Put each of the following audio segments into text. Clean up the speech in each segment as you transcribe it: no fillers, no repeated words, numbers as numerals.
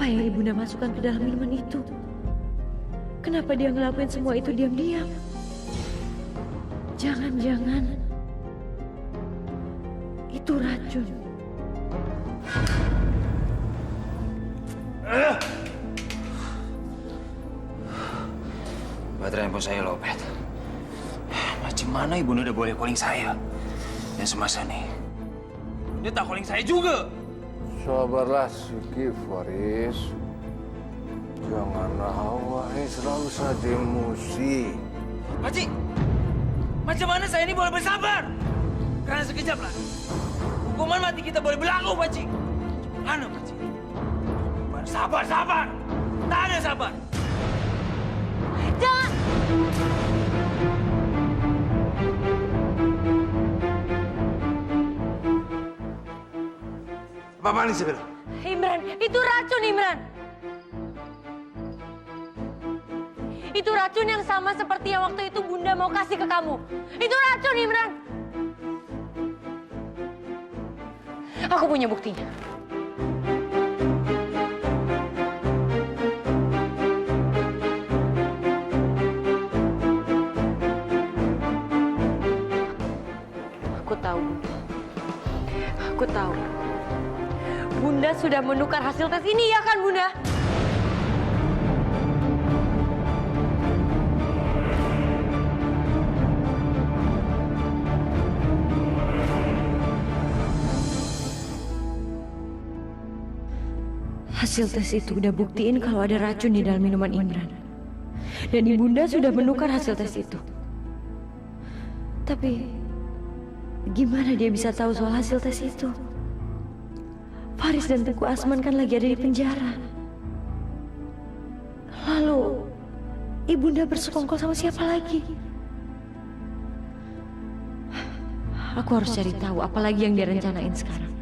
Apa yang Ibunda masukkan ke dalam minuman itu? Kenapa dia ngelakuin semua itu diam-diam? Jangan-jangan itu racun. Baterai handphone saya lowbat. Macam mana Ibunda udah boleh calling saya? Dan semasa nih, dia tak calling saya juga. Sabarlah sikit, Faris. Janganlah awak ini selalu saja emosi. Pakcik, macam mana saya ini boleh bersabar? Karena sekejap lah, hukuman mati kita boleh berlaku, Pakcik. Mana, Pakcik? Sabar, sabar. Tak ada sabar. Jangan! Apa ini Isabel? Imran, itu racun, Imran. Itu racun yang sama seperti yang waktu itu Bunda mau kasih ke kamu. Itu racun, Imran. Aku punya buktinya. Aku tahu. Aku tahu. Bunda sudah menukar hasil tes ini, ya kan, Bunda? Hasil tes itu udah buktiin kalau ada racun di dalam minuman Imran. Dan Ibunda sudah menukar hasil tes itu. Tapi, gimana dia bisa tahu soal hasil tes itu? Faris dan Tengku Asman kan lagi ada di penjara. Lalu, Ibunda bersekongkol sama siapa lagi? Aku harus cari tahu apa lagi yang dia rencanain sekarang.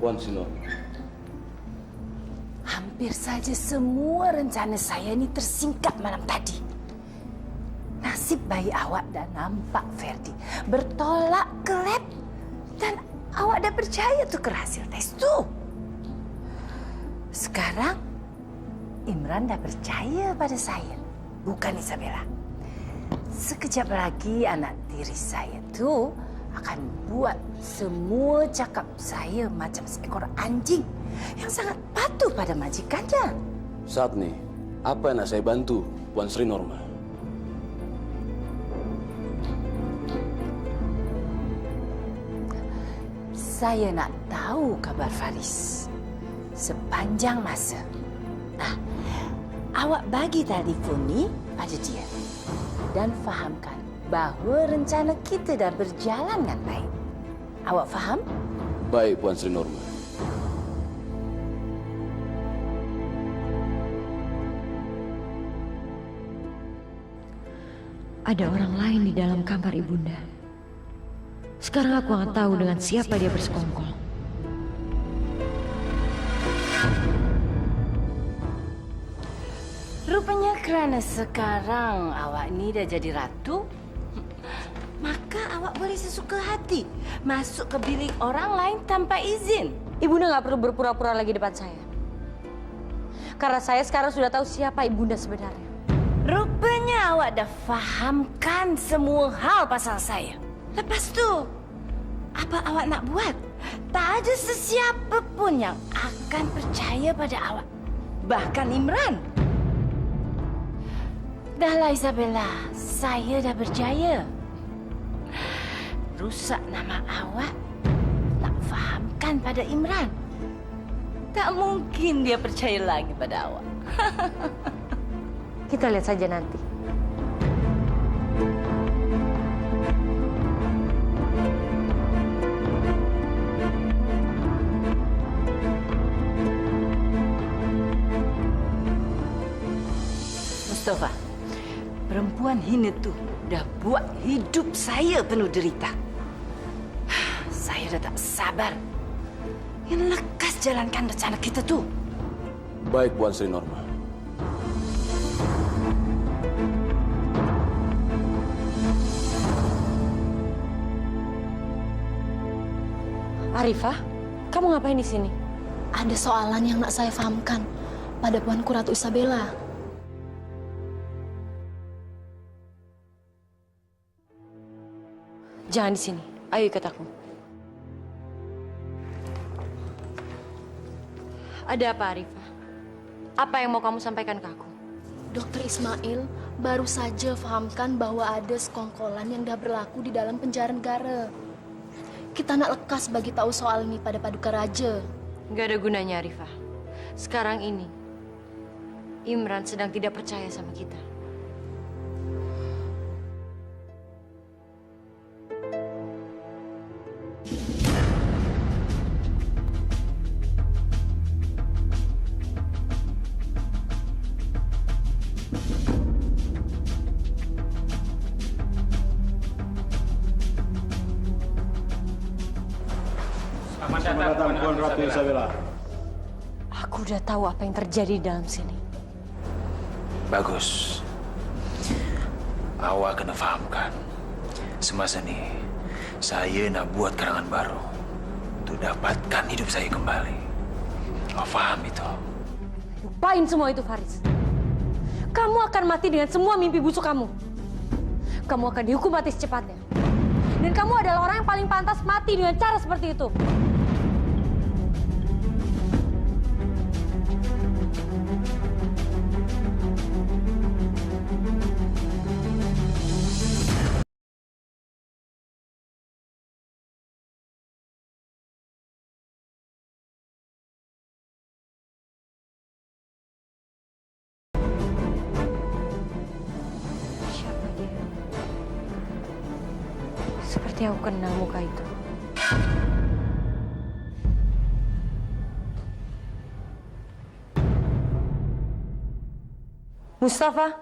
Puan Sinor. Hampir saja semua rencana saya ini tersingkap malam tadi. Nasib bayi awak dah nampak, Ferdi. Bertolak ke lab. Dan awak dah percaya tuh ke hasil tes tuh. Sekarang, Imran dah percaya pada saya. Bukan Isabella. Sekejap lagi anak tiri saya tuh akan buat semua cakap saya macam seekor anjing yang sangat patuh pada majikannya. Saat nih, apa yang nak saya bantu, Puan Sri Norma? Saya nak tahu kabar Faris sepanjang masa. Nah, awak bagi telefon ni pada dia dan fahamkan bahawa rencana kita dah berjalan dengan baik. Awak faham? Baik, Puan Sri Norma. Ada orang lain di dalam kamar Ibunda. Sekarang aku akan tahu dengan siapa dia bersekongkol. Rupanya kerana sekarang awak ni dah jadi ratu, maka awak boleh sesuka hati masuk ke bilik orang lain tanpa izin. Ibunda nggak perlu berpura-pura lagi depan saya. Karena saya sekarang sudah tahu siapa Ibunda sebenarnya. Rupanya awak dah fahamkan semua hal pasal saya. Lepas tu, apa awak nak buat? Tak ada sesiapa pun yang akan percaya pada awak. Bahkan Imran. Dahlah Isabella, saya dah berjaya. Rusak nama awak, nak fahamkan pada Imran. Tak mungkin dia percaya lagi pada awak. Kita lihat saja nanti. Mustafa, perempuan hina tu dah buat hidup saya penuh derita. Saya dah tak sabar. Yang lekas jalankan rencana kita tu. Baik, Puan Sri Norma. Arifah, Kamu ngapain di sini? Ada soalan yang nak saya fahamkan pada Puanku Ratu Isabella. Jangan di sini. Ayo ikut aku. Ada apa, Arifah? Apa yang mau kamu sampaikan ke aku? Dokter Ismail baru saja fahamkan bahwa ada sekongkolan yang dah berlaku di dalam penjara negara. Kita nak lekas bagi tahu soal ini pada Paduka Raja. Gak ada gunanya, Arifah. Sekarang ini, Imran sedang tidak percaya sama kita. Selamat datang Tuan Ratu Isabella. Aku udah tahu apa yang terjadi di dalam sini. Bagus. Awak kena fahamkan. Semasa ini, saya nak buat karangan baru. Untuk dapatkan hidup saya kembali. Kau faham itu? Lupain semua itu, Faris. Kamu akan mati dengan semua mimpi busuk kamu. Kamu akan dihukum mati secepatnya. Dan kamu adalah orang yang paling pantas mati dengan cara seperti itu. Siapa dia? Seperti aku kenal muka itu. Mustafa?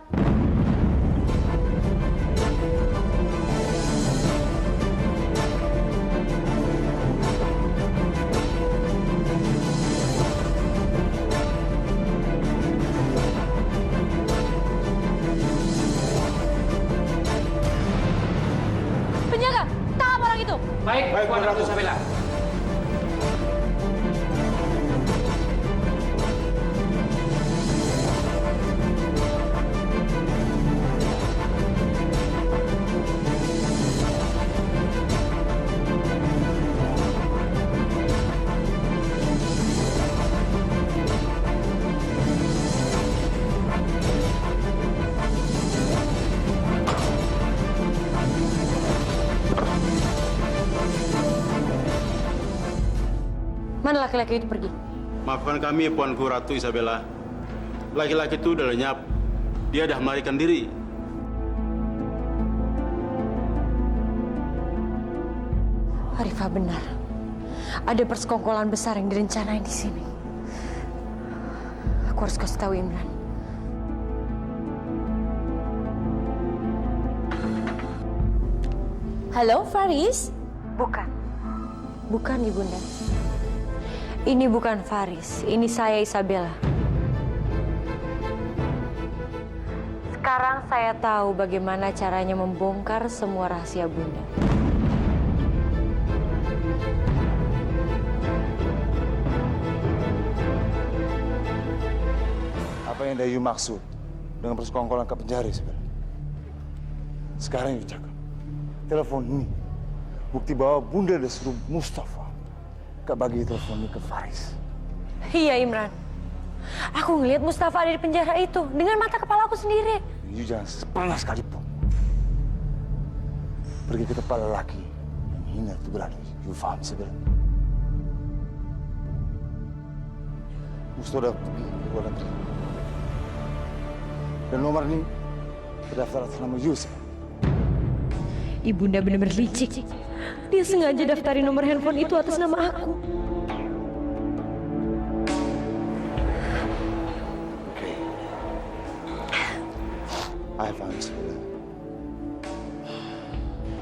Penjaga, tangkap orang itu. Baik, Tuan Ratu Isabella. Mana laki-laki itu pergi? Maafkan kami, Puanku Ratu Isabella. Laki-laki itu udah lenyap. Dia dah melarikan diri. Arifah benar. Ada persekongkolan besar yang direncanain di sini. Aku harus kasih tahu Imran. Halo, Faris. Bukan. Bukan, Ibunda. Ini bukan Faris. Ini saya, Isabella. Sekarang saya tahu bagaimana caranya membongkar semua rahasia Bunda. Apa yang Dayu maksud dengan persekongkolan ke penjara sebenarnya? Sekarang you cakap. Telepon ini bukti bahwa Bunda dah suruh Mustafa bagi telepon ini ke Faris. Iya, Imran. Aku ngelihat Mustafa ada di penjara itu dengan mata kepala aku sendiri. You jangan pernah sekalipun pergi ke tempat lelaki yang hina itu berada. You faham sebenarnya? Mustafa dah pergi ke luar negeri. Dan nomor ini terdaftar atas nama Yusuf. Ibunda benar-benar licik. Dia sengaja daftarin nomor handphone itu atas nama aku. Oke. I faham sebenarnya.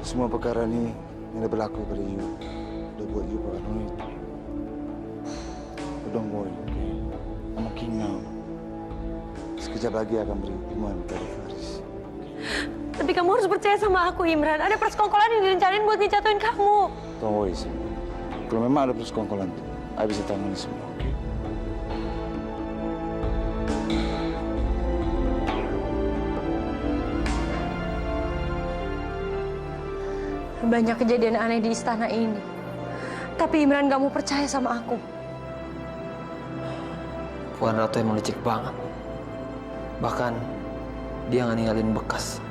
Semua perkara ini yang dah berlaku pada you dah buat you paranoid. But don't worry, okay? I'm a king now. Sekejap lagi akan beri hukuman pada Faris. Tapi kamu harus percaya sama aku, Imran. Ada persekongkolan yang direncanain buat ngejatuhin kamu. Don't worry, Sim. Kalau memang ada persekongkolan itu, Ayah bisa tangani semua, oke? Banyak kejadian aneh di istana ini. Tapi Imran gak mau percaya sama aku. Puan Ratu emang licik banget. Bahkan dia nggak ninggalin bekas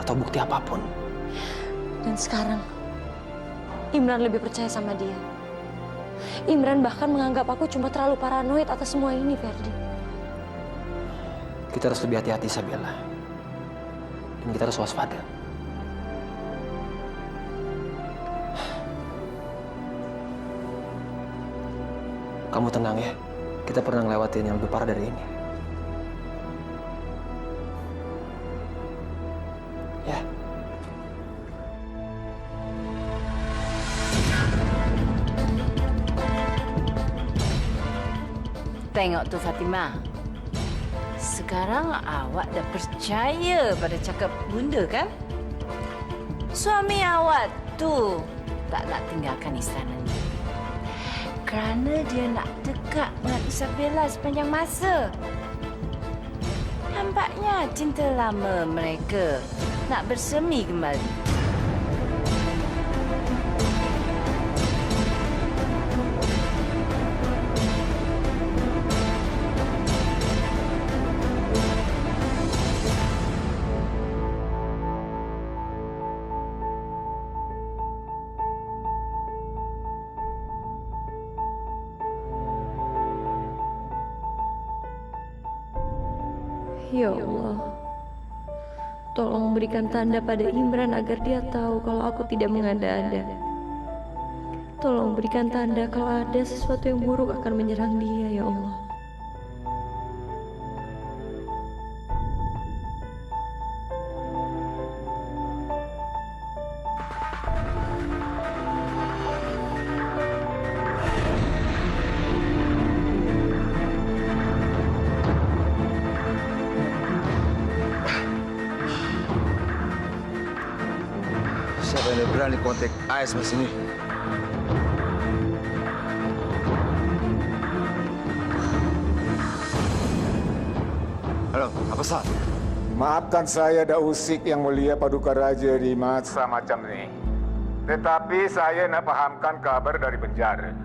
atau bukti apapun. Dan sekarang, Imran lebih percaya sama dia. Imran bahkan menganggap aku cuma terlalu paranoid atas semua ini, Ferdi. Kita harus lebih hati-hati, Isabella. Dan kita harus waspada. Kamu tenang ya. Kita pernah ngelewatin yang lebih parah dari ini. Ya. Tengok tu Fatimah. Sekarang awak dah percaya pada cakap bunda kan? Suami awak tu tak nak tinggalkan istana ni. Kerana dia nak dekat dengan Isabella sepanjang masa. Nampaknya cinta lama mereka nak bersemi kembali. Ya Allah, tolong berikan tanda pada Imran agar dia tahu kalau aku tidak mengada-ada. Tolong berikan tanda kalau ada sesuatu yang buruk akan menyerang dia, ya Allah. Siapa yang berani kontak ayah sama sini? Halo, apa sah? Maafkan saya Dausik yang mulia Paduka Raja di masa macam ini. Tetapi saya nak pahamkan kabar dari penjara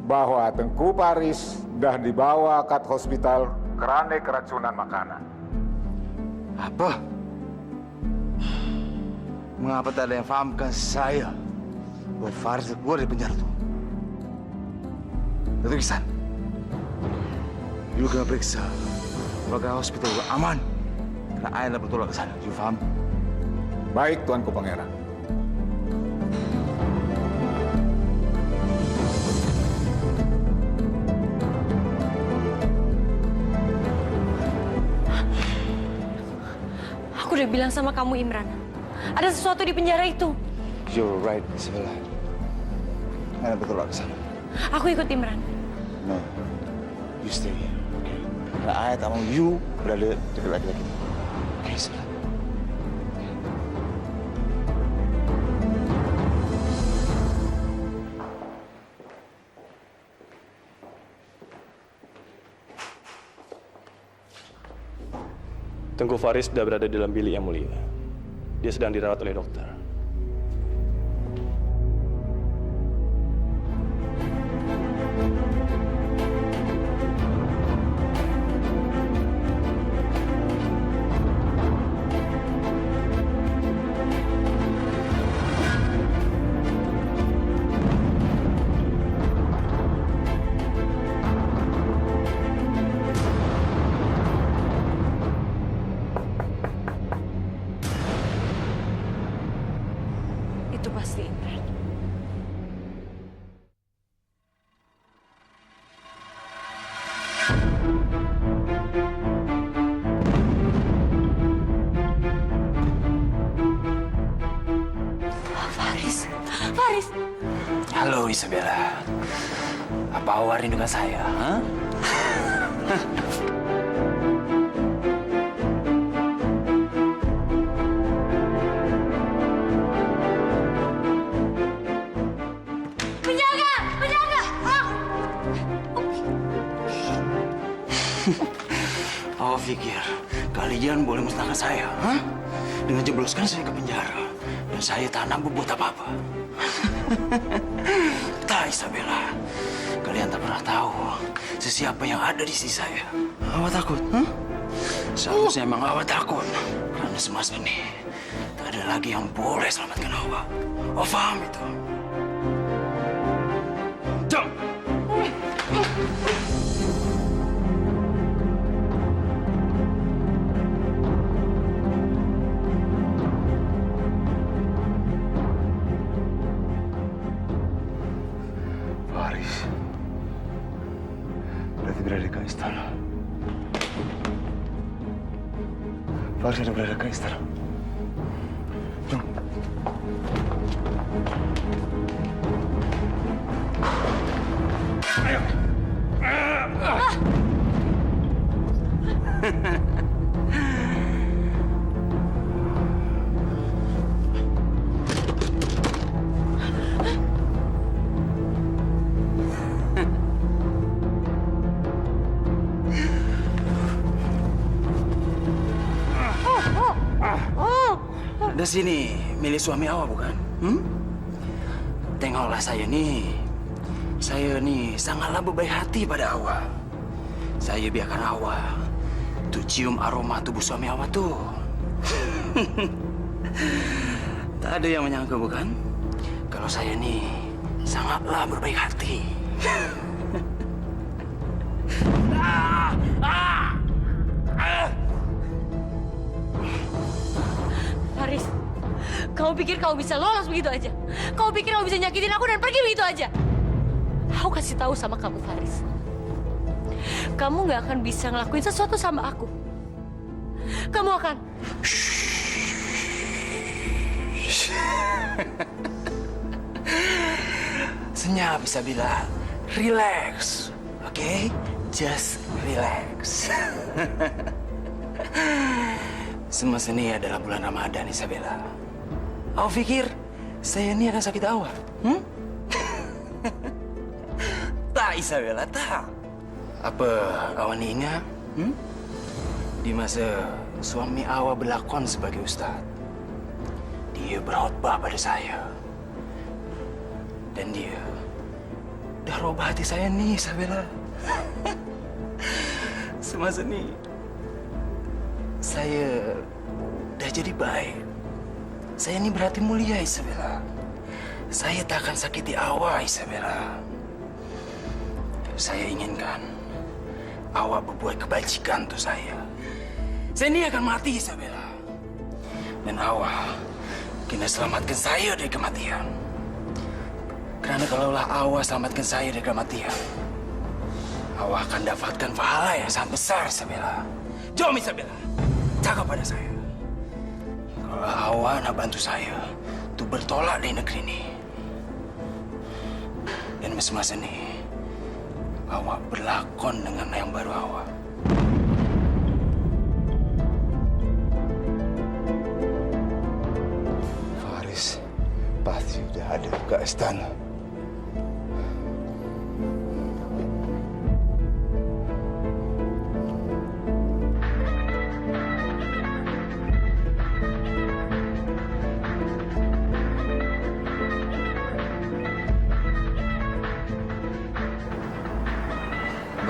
bahwa Tengku Paris dah dibawa ke hospital kerana keracunan makanan. Apa? Mengapa tak ada yang fahamkan saya buat Faris keluar dari penjara itu? Datuk Ihsan, you kena periksa apakah hospital aman karena ayah nak bertolak ke sana. You faham? Baik, Tuanku Pangeran. Aku udah bilang sama kamu, Imran. Ada sesuatu di penjara itu. You're right, Isabella. Ayah nak bertolak ke sana. Aku ikut Imran. No, you stay here, okay? Karena ayah tak mau you berada dekat laki-laki itu. Okay, Isabella. Tengku Faris sudah berada di dalam bilik yang mulia. Dia sedang dirawat oleh dokter. Itu pasti Imran. Faris, Faris. Halo Isabella. Apa awak rindukan saya? Ha? Penjaga, penjaga. Awak pikir kalian boleh musnahkan saya, hah? Dengan jebloskan saya ke penjara dan saya tak nak berbuat apa-apa. Tak, Isabella. Kalian tak pernah tahu sesiapa yang ada di sisi saya. Awak takut, hah? Seharusnya emang awak takut. Karena semasa ini tak ada lagi yang boleh selamatkan awak. Oh, paham itu? Jom! Faris berarti berada ke istana. Faris ada berada ke istana. Jom. Ayo. Di sini milik suami awak bukan? Tengoklah saya nih. Saya nih sangatlah berbaik hati pada awak. Saya biarkan awak untuk cium aroma tubuh suami awak tuh. Tak ada yang menyangka bukan? Kalau saya nih sangatlah berbaik hati. Faris, kamu pikir kamu bisa lolos begitu aja? Kamu pikir kamu bisa nyakitin aku dan pergi begitu aja? Aku kasih tahu sama kamu, Faris. Kamu nggak akan bisa ngelakuin sesuatu sama aku. Kamu akan... Senyap, Isabella. Relax, oke? Just relax. Semasa ini adalah bulan Ramadan, Isabella. Awak pikir saya ini akan sakit awak? Tak, Isabella, tak. Apa awak ini ingat? Di masa suami awak berlakon sebagai ustaz, dia berkhutbah pada saya. Dan dia dah robah hati saya nih, Isabella. Semasa ini saya dah jadi baik. Saya ini berhati mulia, Isabella. Saya tak akan sakiti awak, Isabella. Saya inginkan awak berbuat kebajikan untuk saya. Saya ini akan mati, Isabella. Dan awak kena selamatkan saya dari kematian. Karena kalaulah awak selamatkan saya dari kematian, awak akan dapatkan pahala yang sangat besar, Isabella. Jom, Isabella. Cakap pada saya. Kalau awak nak bantu saya untuk bertolak dari negeri ini. Dan semasa ini, awak berlakon dengan yang baru awak. Faris pasti udah ada ke istana.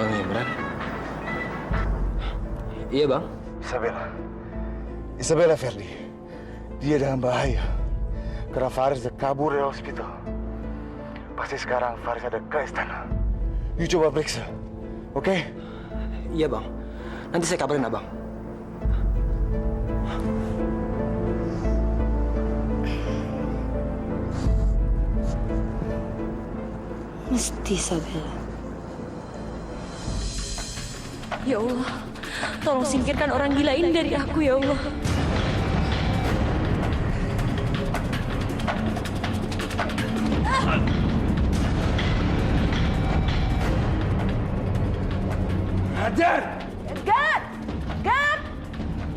Bang Imran? Iya, Bang. Isabella Ferdi. Dia dalam bahaya. Karena Faris udah kabur dari hospital. Pasti sekarang Faris ada ke istana. You coba periksa, oke? Iya, Bang. Nanti saya kabarin Abang. Mesti, Isabella. Ya Allah, tolong singkirkan orang gila ini dari aku, ya Allah. Hajar! Gad! Gad!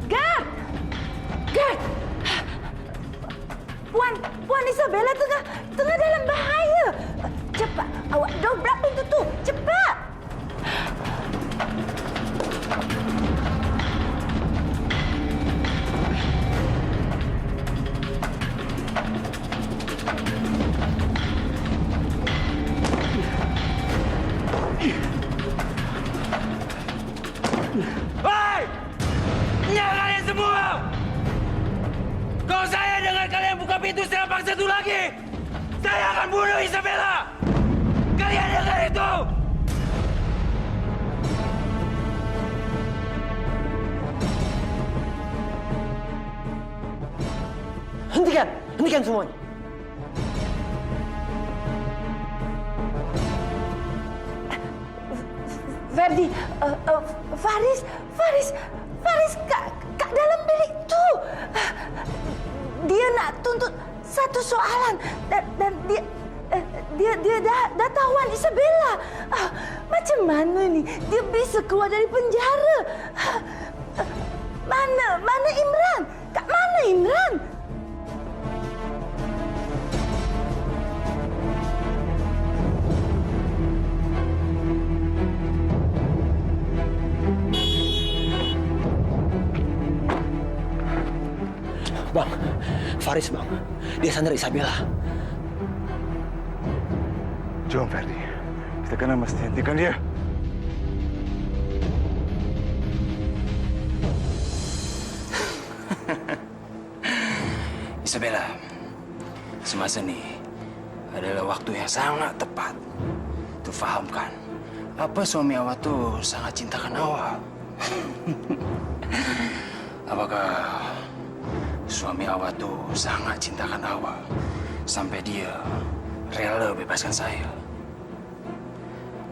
Gad! Gad! Puan Isabella tengah dalam bahaya. Cepat, awak dobrak pintu tu. Cepat! Hei! Nya kalian semua! Kalau saya dengar kalian buka pintu secara paksa satu lagi, saya akan bunuh Isabella! Kalian dengar itu? Hentikan! Hentikan semuanya! Ferdi, Faris, kak dalam bilik itu. Dia nak tuntut satu soalan dan dia dah tahuan Isabella. Macam mana ni dia bisa keluar dari penjara? Mana Imran? Kak mana Imran? Bang, Faris bang, dia sandra Isabella. Jom, Ferdi. Kita kena mesti hentikan dia. Isabella, semasa ini adalah waktu yang sangat tepat untuk fahamkan apa suami awak tu sangat cintakan awak. Apakah suami awak tu sangat cintakan awak sampai dia rela bebaskan saya?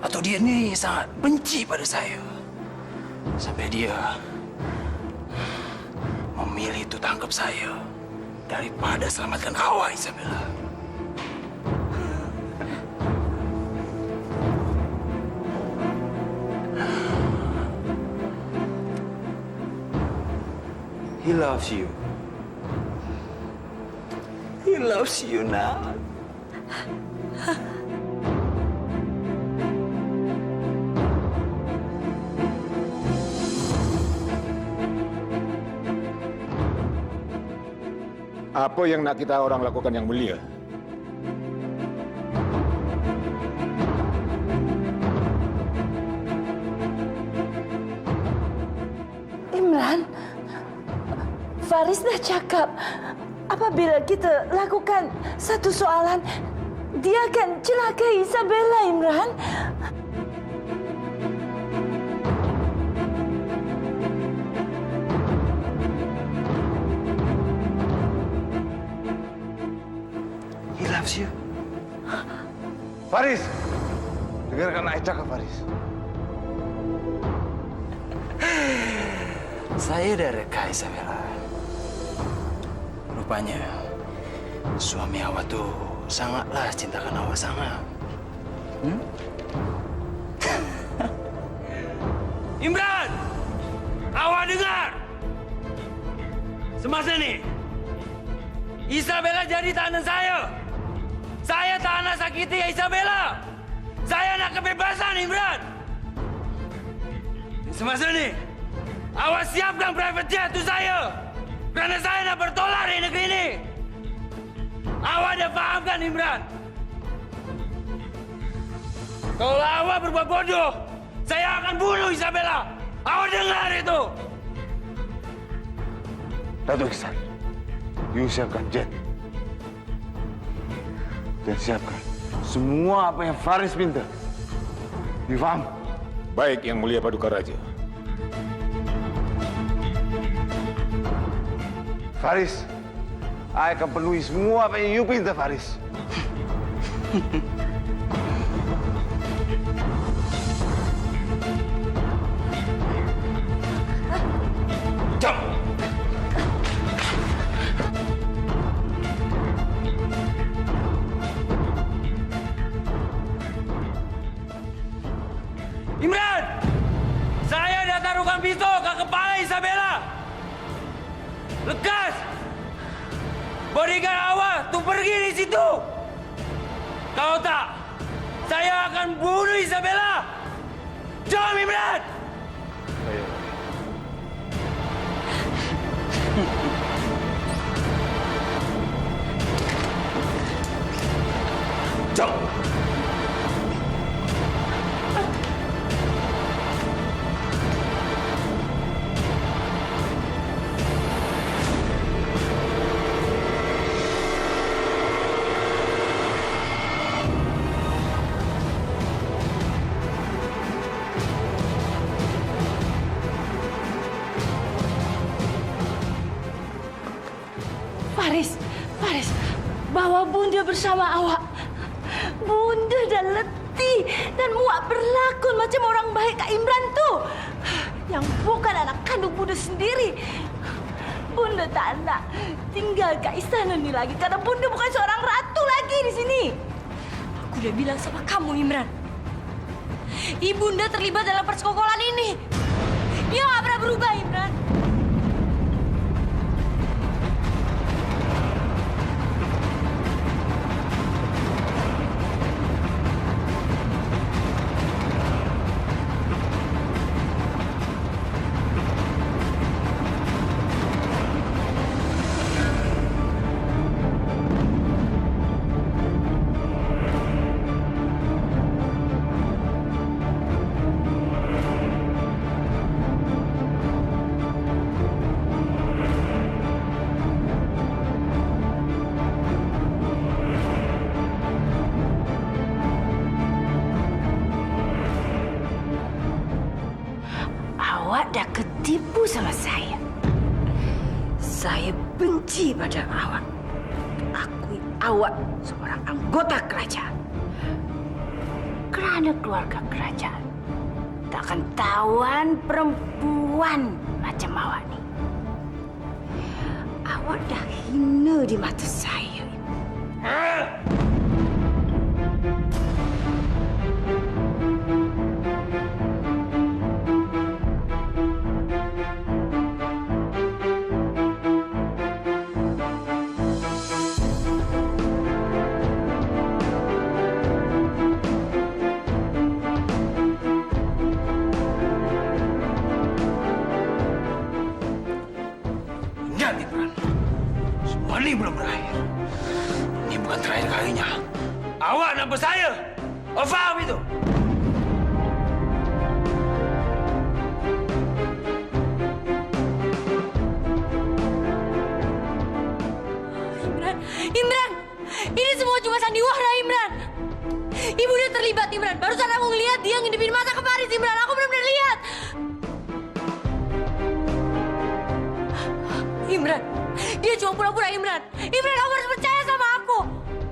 Atau dia ni sangat benci pada saya sampai dia memilih untuk tangkap saya daripada selamatkan awak, Isabella? He loves you. He loves you now. Apa yang nak kita orang lakukan yang mulia? Imran, Faris dah cakap apabila kita lakukan satu soalan, dia akan celakai Isabella, Imran. He loves you. Faris! Dengarkan ayah cakap, Faris. Saya dah reka, Isabella. Rupanya suami awak tu sangatlah cintakan awak sangat. Imran! Awak dengar! Semasa ni, Isabella jadi tahanan saya. Saya tak nak sakiti Isabella. Saya nak kebebasan, Imran. Semasa ni, awak siapkan private jet untuk saya. Kerana saya nak bertolak di negeri ini. Awak dah fahamkan, Imran? Kalau awak berbuat bodoh, saya akan bunuh Isabella. Awak dengar itu? Datuk Ihsan, you siapkan jet. Dan siapkan semua apa yang Faris minta. You faham? Baik, Yang Mulia Paduka Raja. Faris, saya akan penuhi semua apa yang you minta, Faris. Jom! Imran! Saya dah taruhkan pistol ke kepala Isabella. Lekas! Bodyguard awak tu pergi di situ. Kalau tak, saya akan bunuh Isabella. Jom, Imran! Jom! Faris, bawa Bunda bersama awak. Bunda dah letih dan muak berlakon macam orang baik Kak Imran tu. Yang bukan anak kandung Bunda sendiri. Bunda tak nak tinggal kat istana ni lagi karena Bunda bukan seorang ratu lagi di sini. Aku udah bilang sama kamu, Imran. Ibunda terlibat dalam persekongkolan ini. Dia nggak pernah berubah, Imran. Awak dah ketipu sama saya. Saya benci pada awak. Akui awak seorang anggota kerajaan. Kerana keluarga kerajaan takkan tawan perempuan macam awak ni. Awak dah hina di mata saya. Ingat, Imran. Semua ini belum berakhir. Ini bukan terakhir kalinya. Awak nampak saya. Awak faham itu? Imran, ini semua cuma sandiwara, Imran. Ibu dia terlibat, Imran. Barusan aku ngeliat dia ngintipin mata ke Faris, Imran. Aku benar-benar lihat. Imran, dia cuma pura-pura, Imran. Imran, kamu harus percaya sama aku.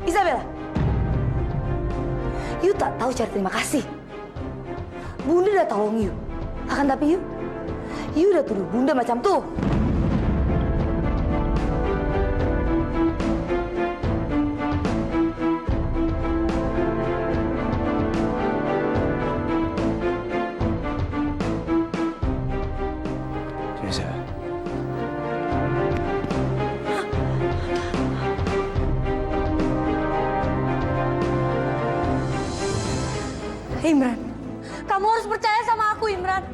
Isabella, you tak tahu cara terima kasih. Bunda dah tolong you. Akan tapi you dah tuduh Bunda macam tu. Teresa. Imran, kamu harus percaya sama aku, Imran.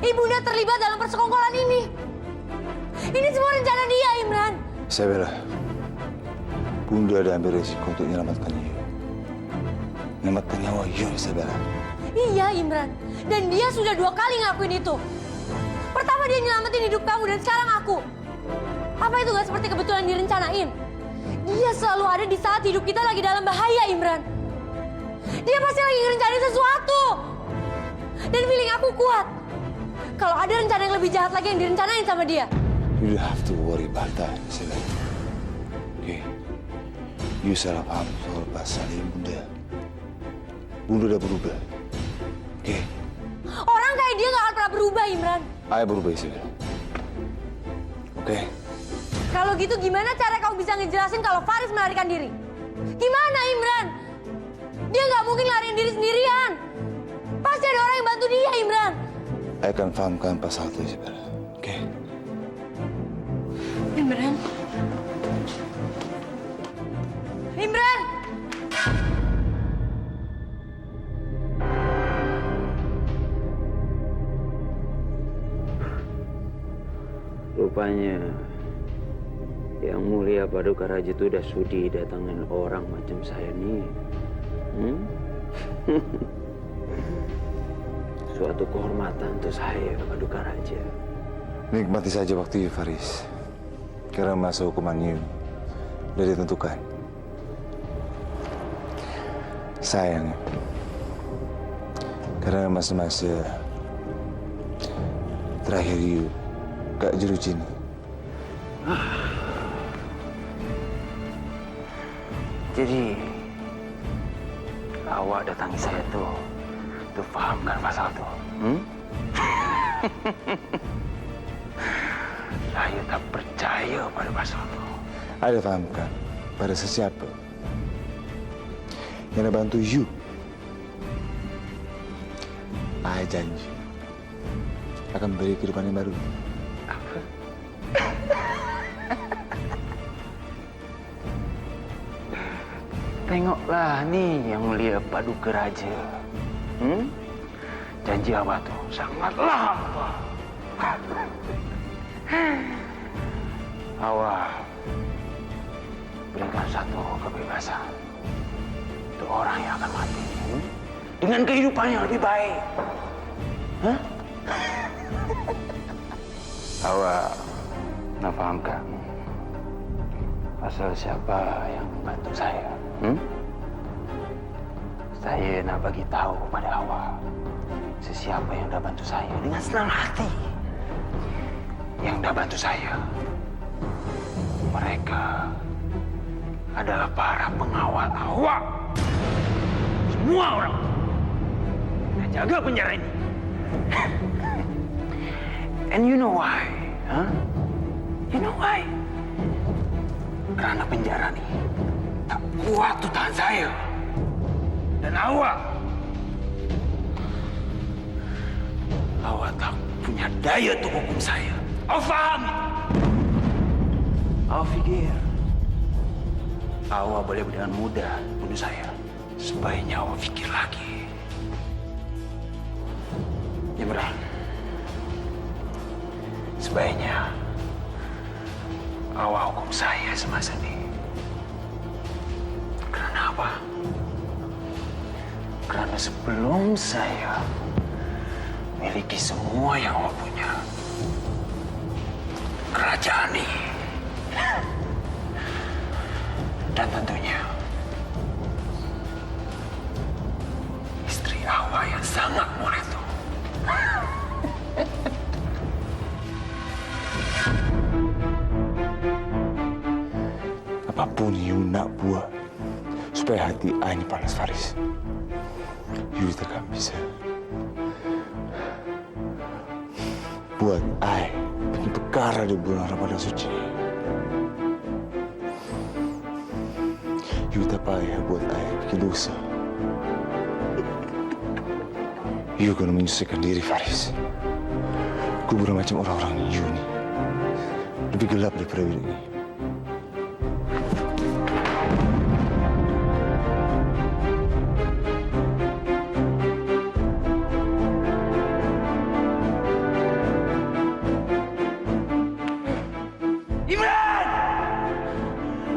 Ibunda terlibat dalam persekongkolan ini. Ini semua rencana dia, Imran. Isabella, Bunda ada ambil resiko untuk menyelamatkan you. Menyelamatkan nyawa you, Isabella. Iya, Imran. Dan dia sudah 2 kali ngelakuin itu. Pertama dia nyelamatin hidup kamu dan sekarang aku. Apa itu gak seperti kebetulan direncanain? Dia selalu ada di saat hidup kita lagi dalam bahaya, Imran. Dia pasti lagi ngerencanain sesuatu. Dan feeling aku kuat. Kalau ada rencana yang lebih jahat lagi yang direncanain sama dia. You don't have to worry about that, Isabella. Okay? You salah paham soal pasal Bunda. Bunda udah berubah. Okay? Orang kayak dia gak akan pernah berubah, Imran. Ayah berubah, Isabella. Okay? Kalau gitu gimana cara kamu bisa ngejelasin kalau Faris melarikan diri? Gimana, Imran? Dia nggak mungkin lariin diri sendirian. Pasti ada orang yang bantu dia, Imran. Saya akan fahamkan pasal itu, Isabella. Okay? Imran. Imran! Rupanya Yang Mulia Paduka Raja itu udah sudi datangin orang macam saya nih. Suatu kehormatan untuk saya, Paduka Raja. Nikmati saja waktu you, Faris. Karena masa hukuman you sudah ditentukan. Sayang, karena masa-masa terakhir you gak jeruji ini. Jadi, awak datangi saya tuh fahamkan pasal tuh. Saya tak percaya pada pasal tuh. Ada fahamkan pada sesiapa yang nak bantu you. I janji akan beri kehidupan yang baru. Tengoklah nih yang mulia Paduka Raja. Janji awak tuh sangatlah apa. Awak berikan satu kebebasan untuk orang yang akan mati dengan kehidupan yang lebih baik. Awak nak fahamkan pasal siapa yang membantu saya? Saya nak bagi tahu pada awak sesiapa yang dah bantu saya dengan senang hati. Yang dah bantu saya, mereka adalah para pengawal awak. Semua orang yang jaga penjara ini. And you know why? You know why? Karena penjara ini tak kuat tuh tahan saya dan awak. Awak tak punya daya untuk hukum saya. Awak faham? Awak fikir awak boleh dengan mudah bunuh saya? Sebaiknya awak fikir lagi. Imran, sebaiknya awak hukum saya semasa ini. Karena apa? Karena sebelum saya miliki semua yang awak punya, kerajaan ini, dan tentunya istri awak yang sangat mulia itu. Apapun you nak buat supaya hati I ini panas, Faris, you takkan bisa buat I bikin perkara di bulan Ramadan suci. You tak payah buat I bikin dosa. You kena menyusahkan diri, Faris. Kuburan macam orang-orang you ni lebih gelap daripada bilik ini. Imran!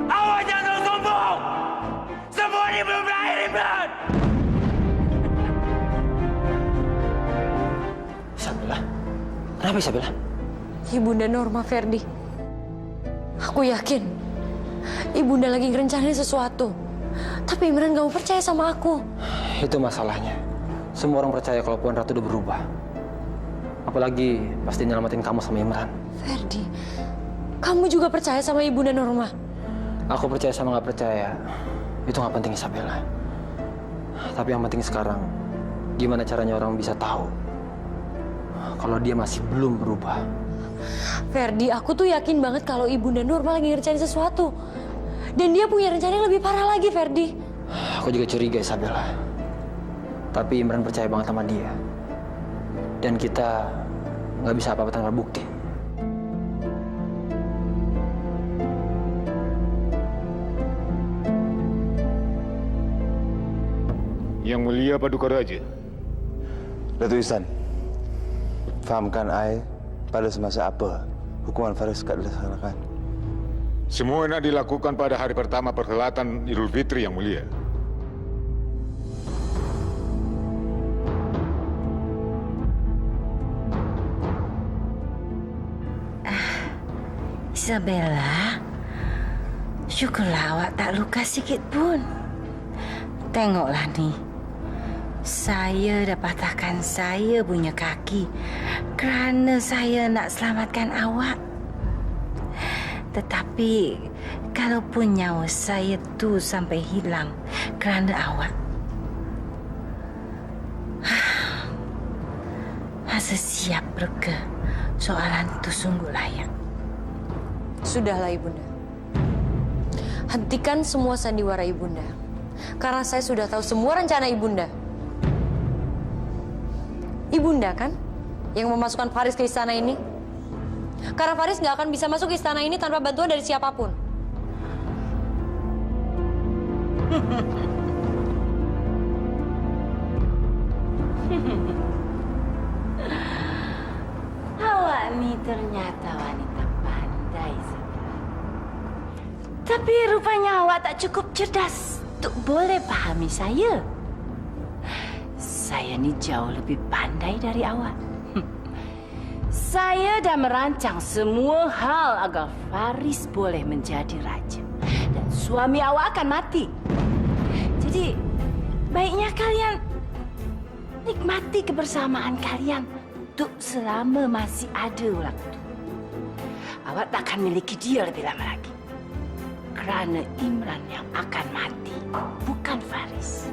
Awak jangan terlalu sombong! Semua ini belum berakhir, Imran! Isabella? Kenapa Isabella? Ibunda Norma, Ferdi. Aku yakin Ibunda lagi ngerencanain sesuatu. Tapi Imran gak mau percaya sama aku. Itu masalahnya. Semua orang percaya kalau Puan Ratu udah berubah. Apalagi pasti nyelamatin kamu sama Imran. Ferdi, kamu juga percaya sama Ibunda Norma? Aku percaya sama nggak percaya, itu nggak penting Isabella. Tapi yang penting sekarang, gimana caranya orang bisa tahu kalau dia masih belum berubah. Ferdi, aku tuh yakin banget kalau Ibunda Norma lagi ngerencanain sesuatu. Dan dia punya rencana yang lebih parah lagi, Ferdi. Aku juga curiga, Isabella. Tapi Imran percaya banget sama dia. Dan kita nggak bisa apa-apa tanpa bukti. Yang mulia Paduka Raja. Datuk Ihsan, fahamkan I pada semasa apa hukuman Faris kat dilaksanakan. Semua nak dilakukan pada hari pertama perhelatan Idul Fitri yang mulia. Isabella, syukurlah awak tak luka sikit pun. Tengoklah nih, saya dah patahkan saya punya kaki kerana saya nak selamatkan awak. Tetapi kalaupun nyawa saya tu sampai hilang kerana awak, masa siap berke soalan tu sungguh layak. Sudahlah Ibunda. Hentikan semua sandiwara Ibunda. Karena saya sudah tahu semua rencana Ibunda. Ibunda kan yang memasukkan Faris ke istana ini? Karena Faris nggak akan bisa masuk istana ini tanpa bantuan dari siapapun. Awak ni ternyata wanita pandai, Sabila. Tapi rupanya awak tak cukup cerdas untuk boleh pahami saya. Saya ni jauh lebih pandai dari awak. Saya dah merancang semua hal agar Faris boleh menjadi raja. Dan suami awak akan mati. Jadi, baiknya kalian nikmati kebersamaan kalian untuk selama masih ada waktu. Awak takkan miliki dia lebih lama lagi. Kerana Imran yang akan mati, bukan Faris.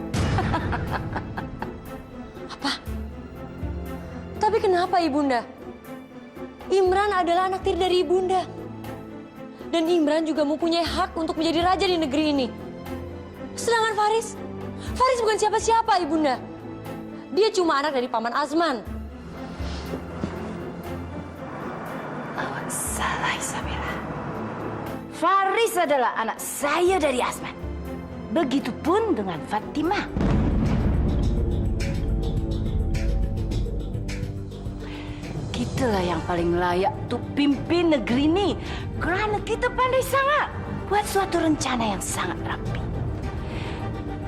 Apa? Tapi kenapa Ibunda? Imran adalah anak tiri dari Ibunda. Dan Imran juga mempunyai hak untuk menjadi raja di negeri ini. Sedangkan Faris bukan siapa-siapa Ibunda. Dia cuma anak dari Paman Azman. Awak salah, Isabella. Faris adalah anak saya dari Azman. Begitupun dengan Fatimah. Kitalah yang paling layak untuk pimpin negeri ini. Kerana kita pandai sangat buat suatu rencana yang sangat rapi.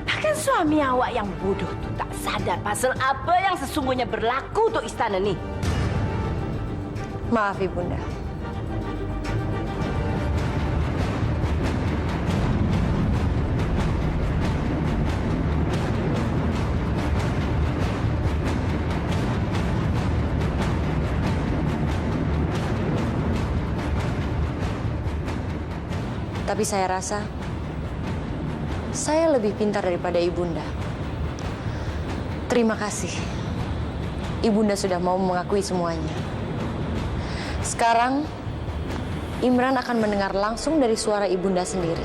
Bahkan suami awak yang bodoh tu tak sadar pasal apa yang sesungguhnya berlaku untuk istana ni. Maaf Ibunda. Tapi saya rasa saya lebih pintar daripada Ibunda. Terima kasih. Ibunda sudah mau mengakui semuanya. Sekarang Imran akan mendengar langsung dari suara Ibunda sendiri.